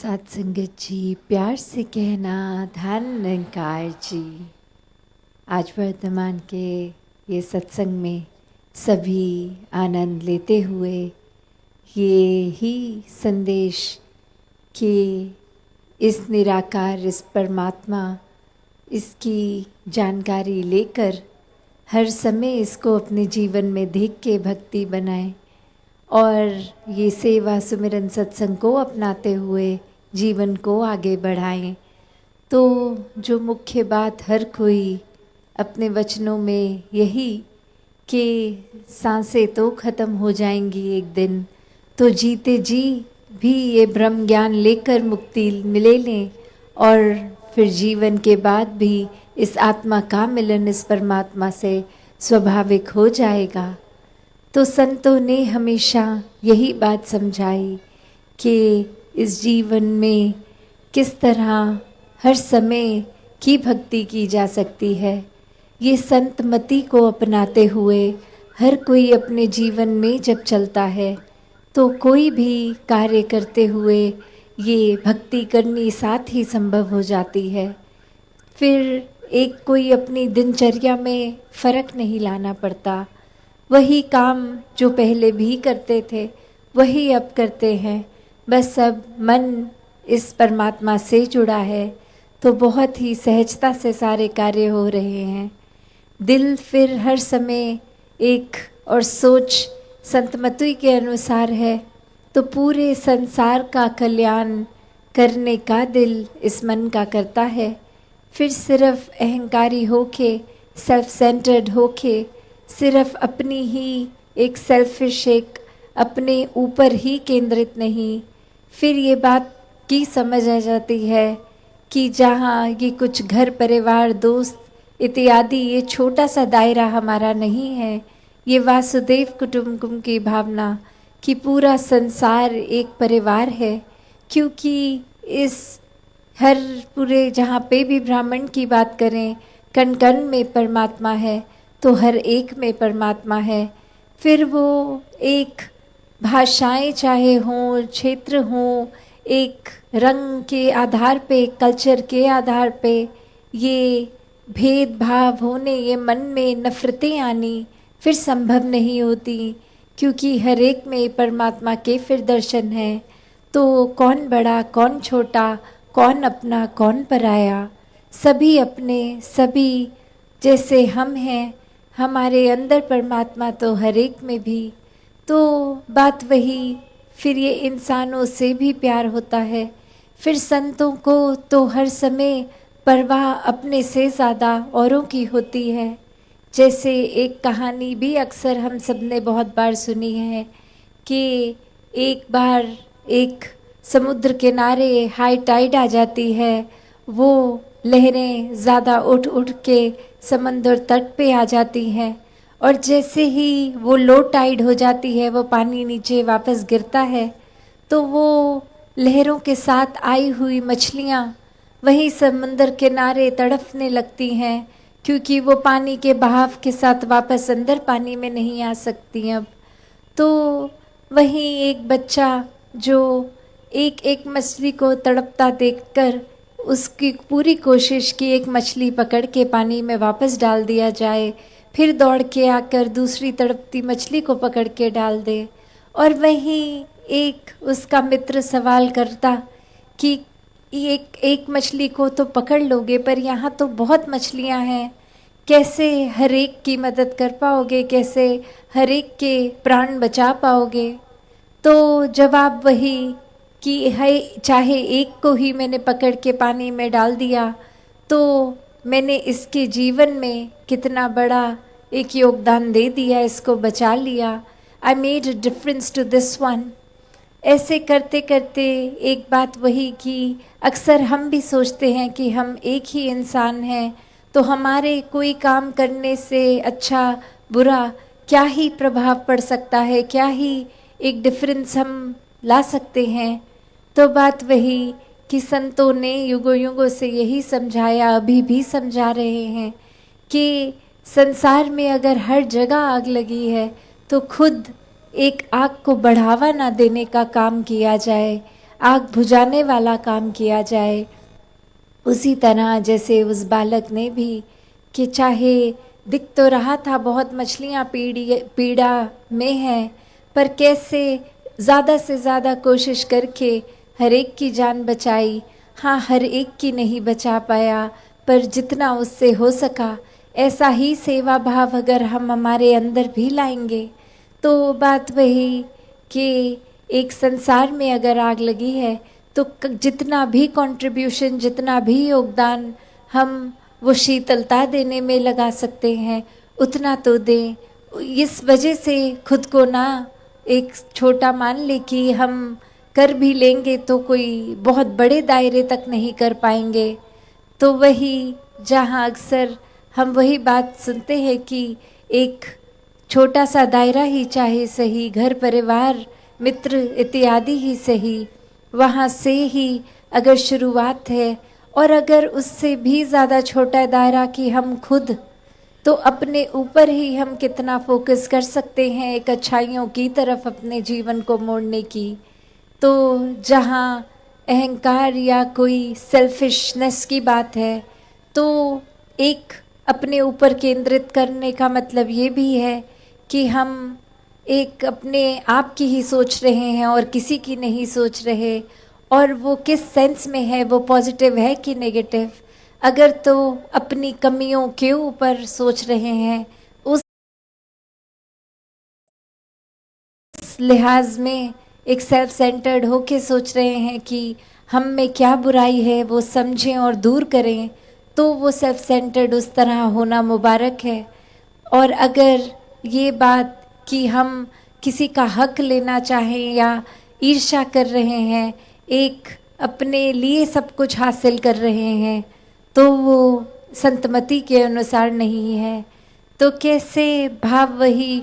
साथ संगत जी, प्यार से कहना धन निरंकार जी। आज वर्तमान के ये सत्संग में सभी आनंद लेते हुए ये ही संदेश कि इस निराकार, इस परमात्मा, इसकी जानकारी लेकर हर समय इसको अपने जीवन में देख के भक्ति बनाएं और ये सेवा सुमिरन सत्संग को अपनाते हुए जीवन को आगे बढ़ाएं। तो जो मुख्य बात हर कोई अपने वचनों में यही कि सांसें तो ख़त्म हो जाएंगी एक दिन, तो जीते जी भी ये ब्रह्म ज्ञान लेकर मुक्ति मिले लें और फिर जीवन के बाद भी इस आत्मा का मिलन इस परमात्मा से स्वाभाविक हो जाएगा। तो संतों ने हमेशा यही बात समझाई कि इस जीवन में किस तरह हर समय की भक्ति की जा सकती है। ये संत मति को अपनाते हुए हर कोई अपने जीवन में जब चलता है तो कोई भी कार्य करते हुए ये भक्ति करनी साथ ही संभव हो जाती है। फिर एक कोई अपनी दिनचर्या में फ़र्क नहीं लाना पड़ता। वही काम जो पहले भी करते थे वही अब करते हैं, बस अब मन इस परमात्मा से जुड़ा है तो बहुत ही सहजता से सारे कार्य हो रहे हैं। दिल फिर हर समय एक और सोच संतमति के अनुसार है तो पूरे संसार का कल्याण करने का दिल इस मन का करता है। फिर सिर्फ अहंकारी होके, सेल्फ सेंटर्ड होके, सिर्फ अपनी ही एक सेल्फिश, एक अपने ऊपर ही केंद्रित नहीं, फिर ये बात की समझ आ जाती है कि जहाँ ये कुछ घर परिवार दोस्त इत्यादि ये छोटा सा दायरा हमारा नहीं है, ये वासुदेव कुटुंबकम की भावना कि पूरा संसार एक परिवार है। क्योंकि इस हर पूरे जहाँ पे भी ब्राह्मण की बात करें, कण कण में परमात्मा है तो हर एक में परमात्मा है। फिर वो एक भाषाएं चाहे हों, क्षेत्र हों, एक रंग के आधार पे, कल्चर के आधार पे ये भेदभाव होने, ये मन में नफ़रतें आनी फिर संभव नहीं होती, क्योंकि हर एक में परमात्मा के फिर दर्शन हैं। तो कौन बड़ा कौन छोटा, कौन अपना कौन पराया, सभी अपने, सभी जैसे हम हैं, हमारे अंदर परमात्मा तो हर एक में भी। तो बात वही, फिर ये इंसानों से भी प्यार होता है। फिर संतों को तो हर समय परवाह अपने से ज़्यादा औरों की होती है। जैसे एक कहानी भी अक्सर हम सब ने बहुत बार सुनी है कि एक बार एक समुद्र किनारे हाई टाइड आ जाती है, वो लहरें ज़्यादा उठ उठ के समंदर तट पे आ जाती हैं और जैसे ही वो लो टाइड हो जाती है, वो पानी नीचे वापस गिरता है, तो वो लहरों के साथ आई हुई मछलियाँ वहीं समंदर किनारे तड़पने लगती हैं, क्योंकि वो पानी के बहाव के साथ वापस अंदर पानी में नहीं आ सकती अब। तो वहीं एक बच्चा जो एक एक मछली को तड़पता देखकर उसकी पूरी कोशिश की एक मछली पकड़ के पानी में वापस डाल दिया जाए, फिर दौड़ के आकर दूसरी तड़पती मछली को पकड़ के डाल दे। और वहीं एक उसका मित्र सवाल करता कि एक एक मछली को तो पकड़ लोगे, पर यहाँ तो बहुत मछलियाँ हैं, कैसे हर एक की मदद कर पाओगे, कैसे हर एक के प्राण बचा पाओगे। तो जवाब वही कि है, चाहे एक को ही मैंने पकड़ के पानी में डाल दिया तो मैंने इसके जीवन में कितना बड़ा एक योगदान दे दिया, इसको बचा लिया। I made a difference to this one. ऐसे करते करते एक बात वही कि अक्सर हम भी सोचते हैं कि हम एक ही इंसान हैं, तो हमारे कोई काम करने से अच्छा बुरा क्या ही प्रभाव पड़ सकता है, क्या ही एक डिफरेंस हम ला सकते हैं। तो बात वही कि संतों ने युगों युगों से यही समझाया, अभी भी समझा रहे हैं कि संसार में अगर हर जगह आग लगी है तो खुद एक आग को बढ़ावा ना देने का काम किया जाए। आग बुझाने वाला काम किया जाए। उसी तरह जैसे उस बालक ने भी, कि चाहे दिख तो रहा था बहुत मछलियाँ पीड़ा में हैं, पर कैसे ज़्यादा से ज़्यादा कोशिश करके हर एक की जान बचाई। हाँ, हर एक की नहीं बचा पाया, पर जितना उससे हो सका, ऐसा ही सेवा भाव अगर हम हमारे अंदर भी लाएंगे तो बात वही कि एक संसार में अगर आग लगी है तो जितना भी कंट्रीब्यूशन, जितना भी योगदान हम वो शीतलता देने में लगा सकते हैं उतना तो दें। इस वजह से खुद को ना एक छोटा मान ले कि हम कर भी लेंगे तो कोई बहुत बड़े दायरे तक नहीं कर पाएंगे। तो वही जहाँ अक्सर हम वही बात सुनते हैं कि एक छोटा सा दायरा ही चाहे सही, घर परिवार मित्र इत्यादि ही सही, वहाँ से ही अगर शुरुआत है, और अगर उससे भी ज़्यादा छोटा दायरा कि हम खुद, तो अपने ऊपर ही हम कितना फोकस कर सकते हैं एक अच्छाइयों की तरफ अपने जीवन को मोड़ने की। तो जहाँ अहंकार या कोई सेल्फिशनेस की बात है, तो एक अपने ऊपर केंद्रित करने का मतलब ये भी है कि हम एक अपने आप की ही सोच रहे हैं और किसी की नहीं सोच रहे, और वो किस सेंस में है, वो पॉजिटिव है कि नेगेटिव। अगर तो अपनी कमियों के ऊपर सोच रहे हैं, उस लिहाज में एक सेल्फ सेंटर्ड होके सोच रहे हैं कि हम में क्या बुराई है वो समझें और दूर करें, तो वो सेल्फ सेंटर्ड उस तरह होना मुबारक है। और अगर ये बात कि हम किसी का हक लेना चाहें या ईर्ष्या कर रहे हैं, एक अपने लिए सब कुछ हासिल कर रहे हैं, तो वो संतमति के अनुसार नहीं है। तो कैसे भाव वही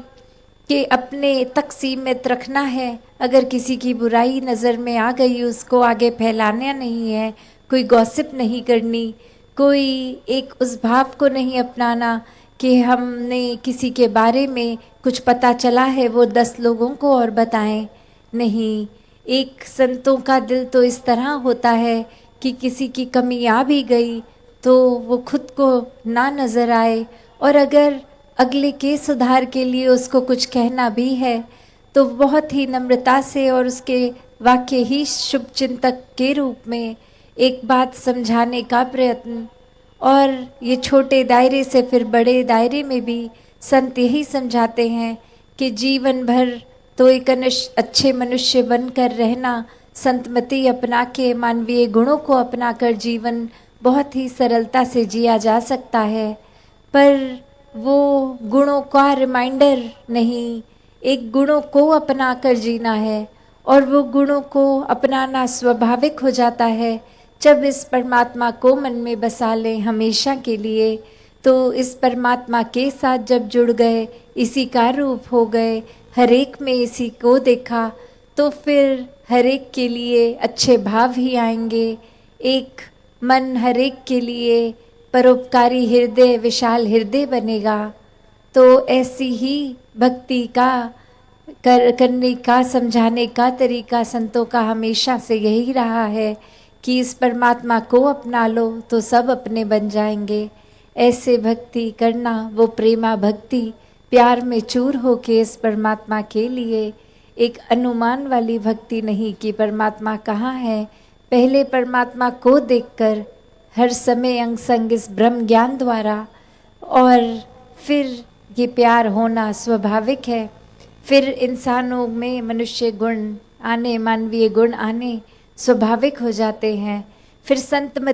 कि अपने तक सीमित रखना है। अगर किसी की बुराई नज़र में आ गई, उसको आगे फैलाना नहीं है, कोई गॉसिप नहीं करनी, कोई एक उस भाव को नहीं अपनाना कि हमने किसी के बारे में कुछ पता चला है वो 10 लोगों को और बताएं। नहीं, एक संतों का दिल तो इस तरह होता है कि किसी की कमी आ भी गई तो वो खुद को ना नज़र आए, और अगर अगले के सुधार के लिए उसको कुछ कहना भी है तो बहुत ही नम्रता से और उसके वाक्य ही शुभ चिंतक के रूप में एक बात समझाने का प्रयत्न। और ये छोटे दायरे से फिर बड़े दायरे में भी संत यही समझाते हैं कि जीवन भर तो एक अच्छे मनुष्य बनकर रहना, संतमति अपना के मानवीय गुणों को अपनाकर जीवन बहुत ही सरलता से जिया जा सकता है। पर वो गुणों का रिमाइंडर नहीं, एक गुणों को अपनाकर जीना है, और वो गुणों को अपनाना स्वाभाविक हो जाता है जब इस परमात्मा को मन में बसा लें हमेशा के लिए। तो इस परमात्मा के साथ जब जुड़ गए, इसी का रूप हो गए, हर एक में इसी को देखा, तो फिर हर एक के लिए अच्छे भाव ही आएंगे। एक मन हर एक के लिए परोपकारी हृदय, विशाल हृदय बनेगा। तो ऐसी ही भक्ति का करने का, समझाने का तरीका संतों का हमेशा से यही रहा है कि इस परमात्मा को अपना लो तो सब अपने बन जाएंगे। ऐसे भक्ति करना, वो प्रेमा भक्ति, प्यार में चूर होके इस परमात्मा के लिए एक अनुमान वाली भक्ति नहीं कि परमात्मा कहाँ है, पहले परमात्मा को देखकर हर समय अंग संग इस ब्रह्म ज्ञान द्वारा, और फिर ये प्यार होना स्वाभाविक है। फिर इंसानों में मनुष्य गुण आने, मानवीय गुण आने स्वाभाविक हो जाते हैं। फिर संतमति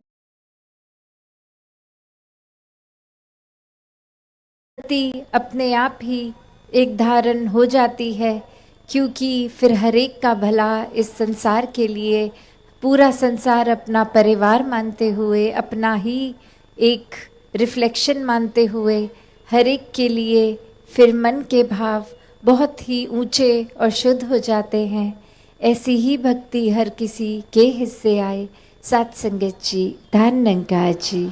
अपने आप ही एक धारण हो जाती है, क्योंकि फिर हर एक का भला इस संसार के लिए, पूरा संसार अपना परिवार मानते हुए, अपना ही एक रिफ्लेक्शन मानते हुए, हर एक के लिए फिर मन के भाव बहुत ही ऊंचे और शुद्ध हो जाते हैं। ऐसी ही भक्ति हर किसी के हिस्से आए। सत्संगत जी, धन निरंकार जी।